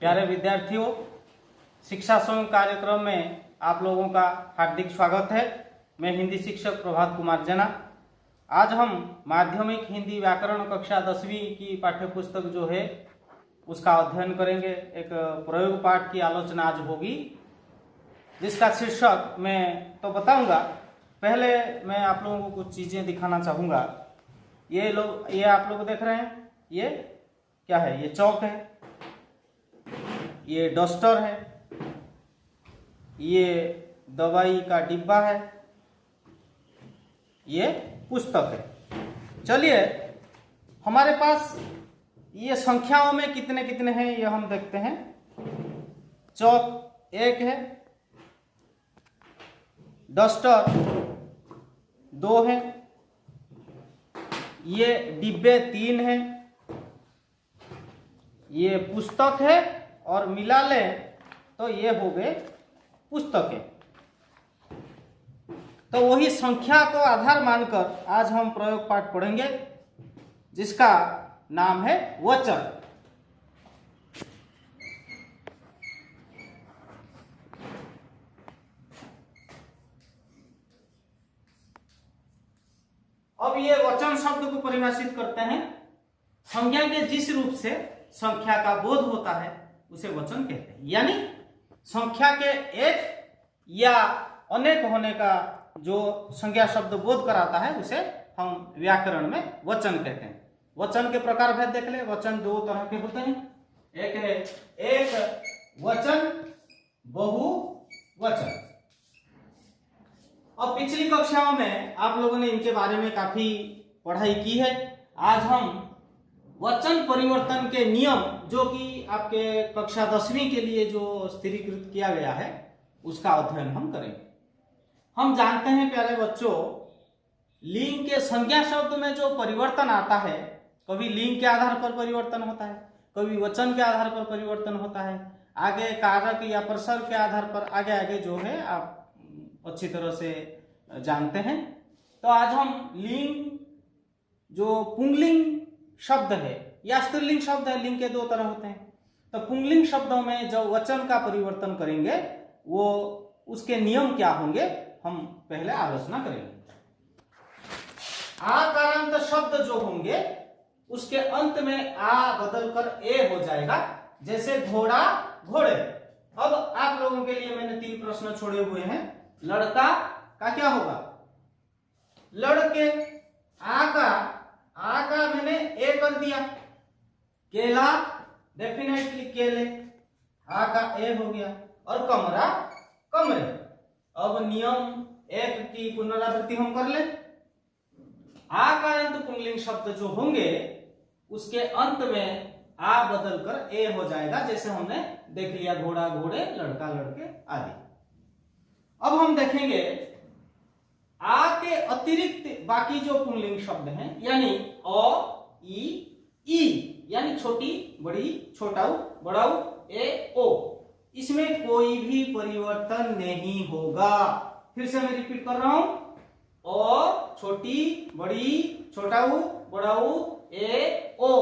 प्यारे विद्यार्थियों, शिक्षा स्वयं कार्यक्रम में आप लोगों का हार्दिक स्वागत है। मैं हिंदी शिक्षक प्रभात कुमार जेना। आज हम माध्यमिक हिंदी व्याकरण कक्षा 10वीं की पाठ्य पुस्तक जो है उसका अध्ययन करेंगे। एक प्रयोग पाठ की आलोचना आज होगी, जिसका शीर्षक मैं तो बताऊंगा। पहले मैं आप लोगों को कुछ चीजें दिखाना चाहूंगा। ये आप लोग देख रहे हैं, ये क्या है? ये चौक है, ये डस्टर है, ये दवाई का डिब्बा है, ये पुस्तक है। चलिए, हमारे पास ये संख्याओं में कितने कितने हैं ये हम देखते हैं। चौक 1 है, डस्टर 2 है, ये डिब्बे 3 है, ये पुस्तक है और मिला लें तो ये हो गए पुस्तकें। तो वही संख्या को आधार मानकर आज हम प्रयोग पाठ पढ़ेंगे, जिसका नाम है वचन। अब ये वचन शब्द को परिभाषित करते हैं। संज्ञा के जिस रूप से संख्या का बोध होता है उसे वचन कहते हैं। यानी संख्या के एक या अनेक होने का जो संज्ञा शब्द बोध कराता है उसे हम व्याकरण में वचन कहते हैं। वचन के प्रकार भेद देख ले। वचन 2 तरह के होते हैं। एक है एक वचन, बहुवचन। अब पिछली कक्षाओं में आप लोगों ने इनके बारे में काफी पढ़ाई की है। आज हम वचन परिवर्तन के नियम, जो कि आपके कक्षा 10वीं के लिए जो स्थिरीकृत किया गया है, उसका अध्ययन हम करेंगे। हम जानते हैं प्यारे बच्चों, लिंग के संज्ञा शब्द में जो परिवर्तन आता है, कभी लिंग के आधार पर परिवर्तन होता है, कभी वचन के आधार पर परिवर्तन होता है, आगे कारक या प्रसर्ग के आधार पर आगे आगे जो है आप अच्छी तरह से जानते हैं। तो आज हम लिंग, जो पुंगलिंग शब्द है या स्त्रीलिंग शब्द है, लिंग के 2 तरह होते हैं। तो पुंगलिंग शब्दों में जो वचन का परिवर्तन करेंगे वो उसके नियम क्या होंगे, हम पहले आलोचना करेंगे। आकारांत शब्द जो होंगे उसके अंत में आ बदलकर ए हो जाएगा, जैसे घोड़ा, घोड़े। अब आप लोगों के लिए मैंने 3 प्रश्न छोड़े हुए हैं। लड़का का क्या होगा? लड़के। आ का मैंने ए कर दिया। केला, डेफिनेटली केले, आ का ए हो गया। और कमरा, कमरे। अब नियम 1 की पुनरावृत्ति हम कर ले। आकारांत पुंगलिंग शब्द जो होंगे उसके अंत में आ बदलकर ए हो जाएगा, जैसे हमने देख लिया, घोड़ा, घोड़े, लड़का, लड़के आदि। अब हम देखेंगे आ के अतिरिक्त बाकी जो पुंगलिंग शब्द हैं, यानी अ, ई, यानी छोटी, बड़ी, छोटाऊ, बड़ाऊ, ए, ओ, इसमें कोई भी परिवर्तन नहीं होगा। फिर से मैं रिपीट कर रहा हूं, अ, छोटी, बड़ी, छोटाऊ, बड़ाऊ, ए, ओ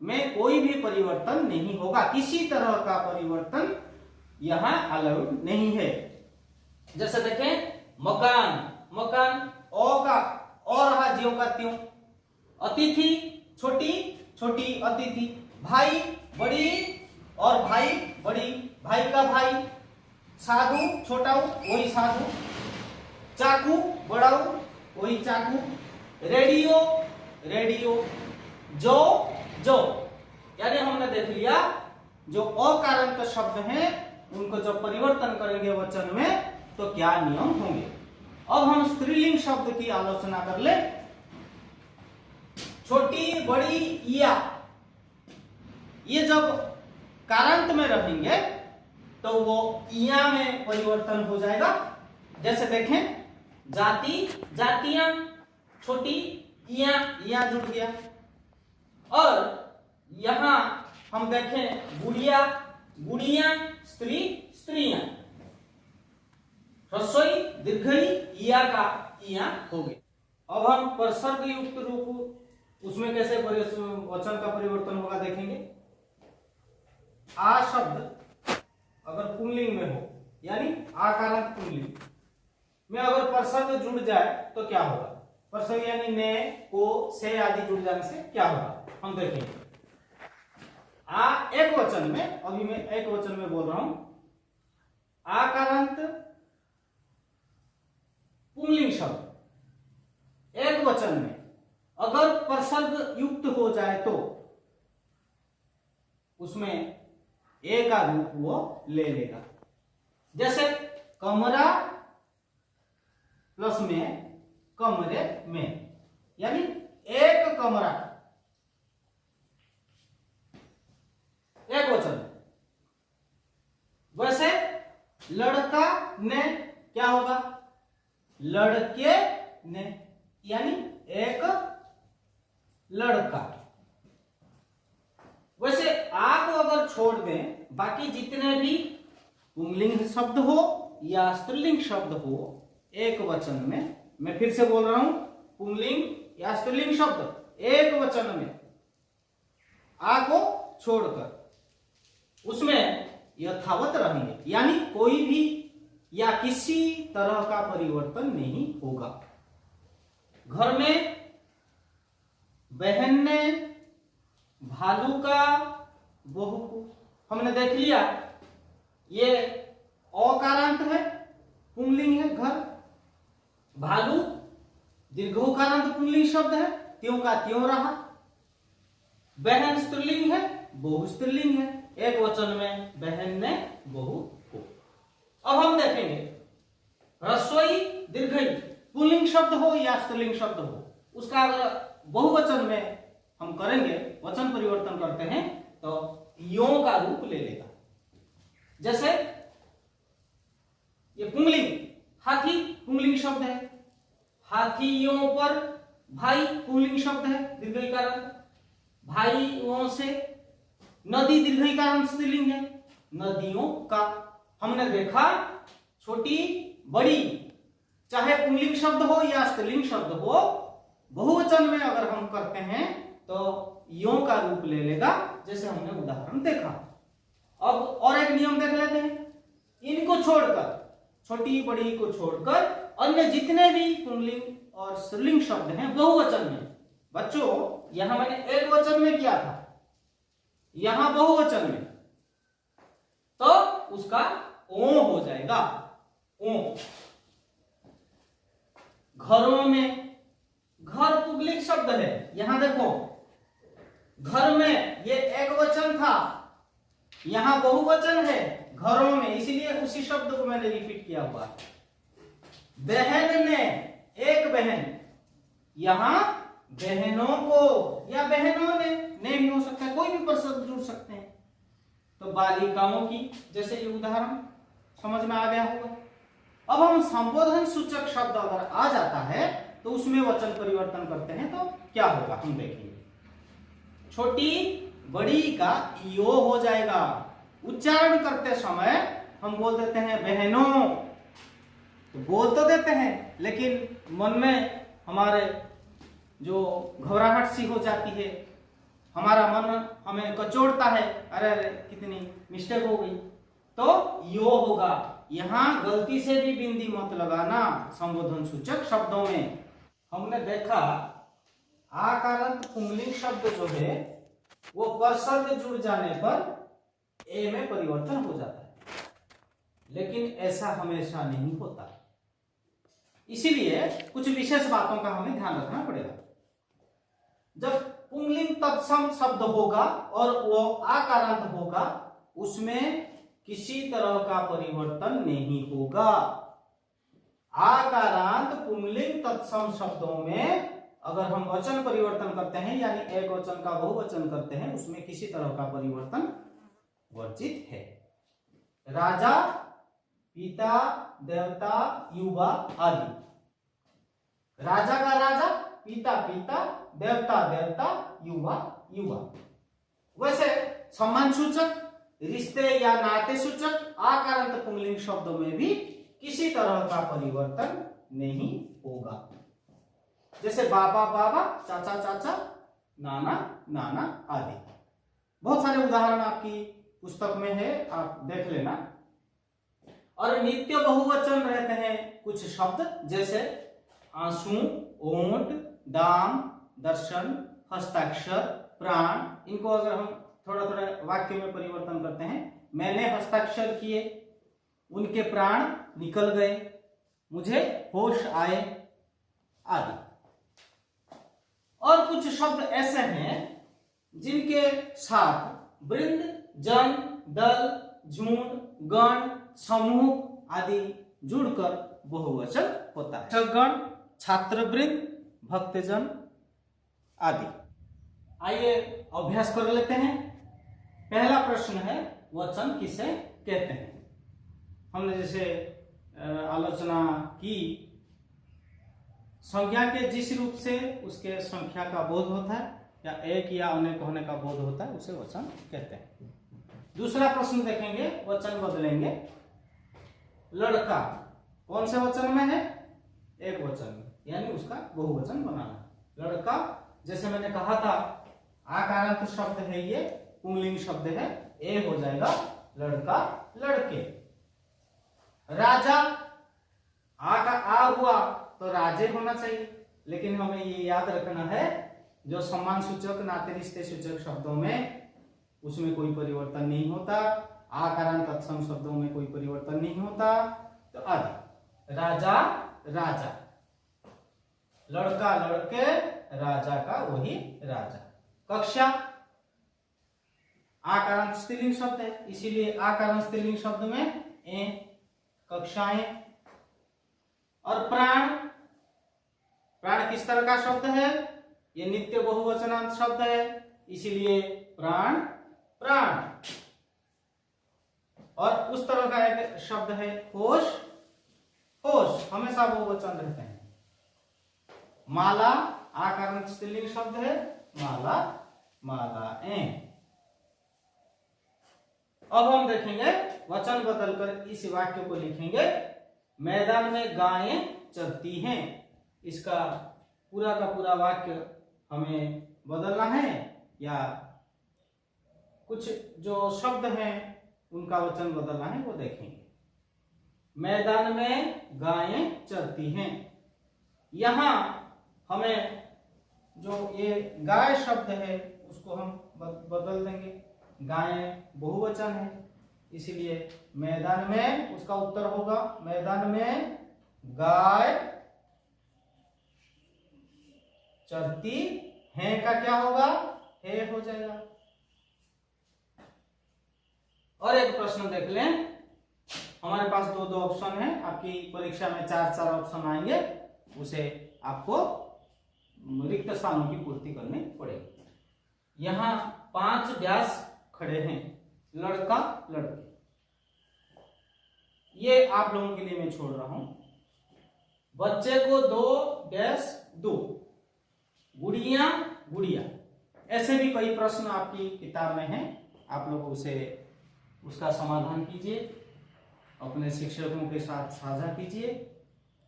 में कोई भी परिवर्तन नहीं होगा। किसी तरह का परिवर्तन यहां अलाउड नहीं है। जैसे देखें, मकान, मकान, ओ का और रहा ज्यों का त्यों। अतिथि, छोटी, छोटी अतिथि। भाई, बड़ी, और भाई, बड़ी, भाई का भाई। साधु, छोटाऊ, वही साधु। चाकू, बड़ाऊ, वही चाकू। Radio, radio. जो, जो। यानी हमने देख लिया जो अकारांत शब्द हैं उनको जब परिवर्तन करेंगे वचन में तो क्या नियम होंगे। अब हम स्त्रीलिंग शब्द की आलोचना कर ले। छोटी, बड़ी, या, ये जब कारांत में रहेंगे तो वो इया में परिवर्तन हो जाएगा। जैसे देखें, जाति, जातियां, छोटी, इया जुड़ गया। और यहां हम देखें, गुड़िया, गुड़िया, स्त्री, स्त्रियां। रसोई, दीर्घई, इया का इया हो गया। अब हम प्रसर्ग युक्त रूप उसमें कैसे वचन का परिवर्तन होगा देखेंगे। आ शब्द अगर पुल्लिंग में हो, यानी आकारांत पुल्लिंग में अगर परसर्ग जुड़ जाए तो क्या होगा? परसर्ग यानी ने, को, से आदि जुड़ जाने से क्या होगा हम देखेंगे। आ एक वचन में, अभी मैं एक वचन में बोल रहा हूं, आकारांत पुल्लिंग शब्द एक वचन में अगर परसर्ग युक्त हो जाए तो उसमें ए का रूप वो ले लेगा। जैसे कमरा प्लस में कमरे में, यानी एक कमरा, एक वचन। वैसे लड़का ने क्या होगा? लड़के ने, यानी एक लड़का। वैसे आ को अगर छोड़ दें, बाकी जितने भी पुंलिंग शब्द हो या स्त्रीलिंग शब्द हो एक वचन में, मैं फिर से बोल रहा हूं, पुंलिंग या स्त्रीलिंग शब्द एक वचन में आ को छोड़कर उसमें यथावत रहेंगे, यानी कोई भी या किसी तरह का परिवर्तन नहीं होगा। घर में बहन ने भालू का बहू को, हमने देख लिया ये अकारांत है, पुंलिंग है घर। भालू दीर्घोकारांत पुंलिंग शब्द है, त्यों का त्यों रहा। बहन स्त्रीलिंग है, बहू स्त्रीलिंग है, एक वचन में बहन ने बहू को। अब हम देखेंगे रसोई दीर्घई पुल्लिंग शब्द हो या स्त्रीलिंग शब्द हो, उसका अगर बहुवचन में हम करेंगे, वचन परिवर्तन करते हैं तो यो का रूप ले लेगा। जैसे ये पुंलिंग हाथी पुंलिंग शब्द है, हाथियों पर भाई पुंलिंग शब्द है दीर्घईकारांत, भाइयों से। नदी दीर्घईकारांत स्त्रीलिंग है, नदियों का। हमने देखा छोटी बड़ी चाहे पुंलिंग शब्द हो या स्त्रीलिंग शब्द हो, बहुवचन में अगर हम करते हैं तो यो का रूप ले लेगा, जैसे हमने उदाहरण देखा। अब और एक नियम देख लेते हैं, इनको छोड़कर, छोटी बड़ी को छोड़कर अन्य जितने भी पुंलिंग और स्त्रीलिंग शब्द हैं बहुवचन में। बच्चों यहां मैंने एक वचन में किया था, यहां बहुवचन में, तो उसका ओ हो जाएगा, ओ। घरों में, घर पुल्लिंग शब्द है, यहां देखो घर में ये एक वचन था, यहां बहुवचन है घरों में, इसीलिए उसी शब्द को मैंने रिपीट किया हुआ। बहन ने एक बहन, यहां बहनों को या बहनों ने भी हो सकता है, कोई भी परसर्ग जुड़ सकते हैं। तो बालिकाओं की, जैसे ये उदाहरण समझ में आ गया होगा। अब हम संबोधन सूचक शब्द अगर आ जाता है तो उसमें वचन परिवर्तन करते हैं तो क्या होगा हम देखेंगे। छोटी बड़ी का यो हो जाएगा। उच्चारण करते समय हम बोल देते हैं बहनों, तो बोल तो देते हैं लेकिन मन में हमारे जो घबराहट सी हो जाती है, हमारा मन हमें कचोड़ता है, अरे अरे कितनी मिस्टेक हो गई, तो यो होगा। यहां गलती से भी बिंदी मत लगाना संबोधन सूचक शब्दों में। हमने देखा आकारांत पुंलिंग शब्द जो है वो परसर्ग जुड़ जाने पर ए में परिवर्तन हो जाता है, लेकिन ऐसा हमेशा नहीं होता। इसीलिए कुछ विशेष बातों का हमें ध्यान रखना पड़ेगा। जब पुंलिंग तत्सम शब्द होगा और वो आकारांत होगा, उसमें किसी तरह का परिवर्तन नहीं होगा। आकारांत पुंलिंग तत्सम शब्दों में अगर हम वचन परिवर्तन करते हैं, यानी एक वचन का बहुवचन करते हैं, उसमें किसी तरह का परिवर्तन वर्जित है। राजा, पिता, देवता, युवा आदि। राजा का राजा, पिता पिता, देवता देवता, युवा युवा। वैसे सम्मान सूचक, रिश्ते या नाते सूचक आकारांत पुंलिंग शब्दों में भी किसी तरह का परिवर्तन नहीं होगा। जैसे बाबा बाबा, चाचा चाचा, नाना नाना आदि। बहुत सारे उदाहरण आपकी पुस्तक में है, आप देख लेना। और नित्य बहुवचन रहते हैं कुछ शब्द, जैसे आंसू, ओंठ, दाम, दर्शन, हस्ताक्षर, प्राण। इनको अगर हम थोड़ा थोड़ा वाक्य में परिवर्तन करते हैं, मैंने हस्ताक्षर किए, उनके प्राण निकल गए, मुझे होश आए, आदि। और कुछ शब्द ऐसे हैं जिनके साथ वृंद, जन, दल, झुंड, गण, समूह आदि जुड़कर बहुवचन होता है। गण, छात्रवृंद, भक्तजन आदि। आइए अभ्यास कर लेते हैं। पहला प्रश्न है, वचन किसे कहते हैं। हमने जैसे आलोचना की, संज्ञा के जिस रूप से उसके संख्या का बोध होता है या एक या अनेक होने का बोध होता है, उसे वचन कहते हैं। दूसरा प्रश्न देखेंगे, वचन बदलेंगे। लड़का कौन से वचन में है? एक वचन में, यानी उसका बहुवचन बनाना। लड़का, जैसे मैंने कहा था, आकारांत शब्द है, ये पुंगलिंग शब्द है, ए हो जाएगा लड़का, लड़के। राजा, आ का आ हुआ तो राजे होना चाहिए, लेकिन हमें ये याद रखना है, जो सम्मान सूचक, नाते रिश्ते सूचक शब्दों में उसमें कोई परिवर्तन नहीं होता, आकारांत तत्सम शब्दों में कोई परिवर्तन नहीं होता, तो आदि। राजा, राजा, लड़का, लड़के, राजा का वही राजा। कक्षा, आकारांत स्त्रीलिंग शब्द है, इसीलिए आकारांत स्त्रीलिंग शब्द में ए, कक्षाएं। और प्राण, प्राण किस तरह का शब्द है? ये नित्य बहुवचनांत शब्द है, इसीलिए प्राण, प्राण। और उस तरह का एक शब्द है होश, होश हमेशा बहुवचन रहते हैं। माला, आकारांत स्त्रीलिंग शब्द है, माला, मालाएं। अब हम देखेंगे, वचन बदलकर इस वाक्य को लिखेंगे। मैदान में गायें चरती हैं। इसका पूरा का पूरा वाक्य हमें बदलना है, या कुछ जो शब्द हैं उनका वचन बदलना है, वो देखेंगे। मैदान में गायें चरती हैं। यहां हमें जो ये गाय शब्द है उसको हम बदल देंगे। गायें बहुवचन है, इसीलिए मैदान में उसका उत्तर होगा, मैदान में गाय चरती हैं का क्या होगा? है हो जाएगा। और एक प्रश्न देख लें। हमारे पास दो दो ऑप्शन है, आपकी परीक्षा में 4 ऑप्शन आएंगे, उसे आपको रिक्त स्थानों की पूर्ति करनी पड़ेगी। यहां 5 डैश खड़े हैं, लड़का, लड़की। ये आप लोगों के लिए मैं छोड़ रहा हूं। बच्चे को 2 डैश 2, गुड़िया, गुड़िया। ऐसे भी कई प्रश्न आपकी किताब में हैं, आप लोग उसे उसका समाधान कीजिए, अपने शिक्षकों के साथ साझा कीजिए।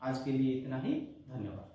आज के लिए इतना ही, धन्यवाद।